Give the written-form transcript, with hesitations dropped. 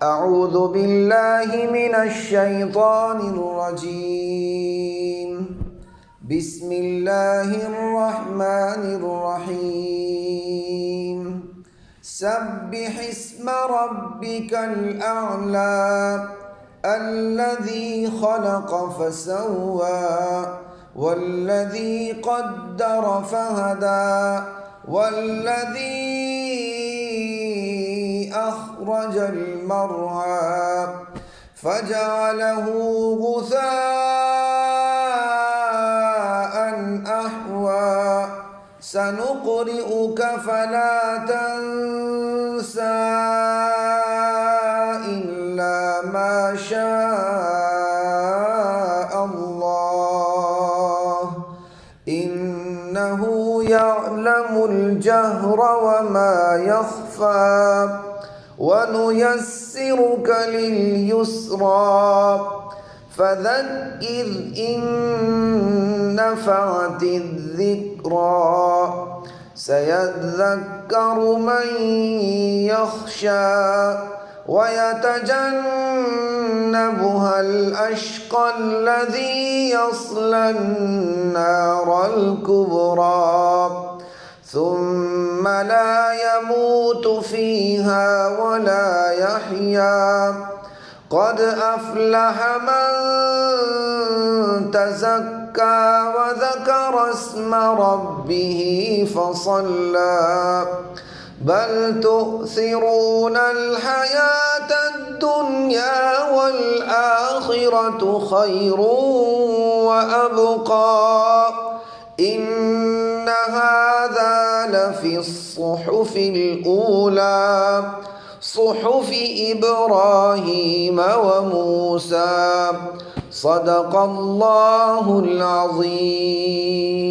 أعوذ بالله من الشيطان الرجيم. بسم الله الرحمن الرحيم. سبح اسم ربك الأعلى الذي خلق فسوى والذي قدر فهدى والذي أخرج المرعى فجعله غثاء أحوى سنقرئك فلا تنسى إلا ما شاء الله إنه يعلم الجهر وما يخفى ونيسرك لليسرى فذكر إن نفعت الذكرى سيذكر من يخشى ويتجنبها الأشقى الذي يصلى النار الكبرى ثم لا يموت فيها ولا يحيا قد أفلح من تزكى وذكر اسم ربه فصلى بل تؤثرون الحياة الدنيا والآخرة خير وأبقى إن هذا لفي الصحف الأولى صحف إبراهيم وموسى صدق الله العظيم.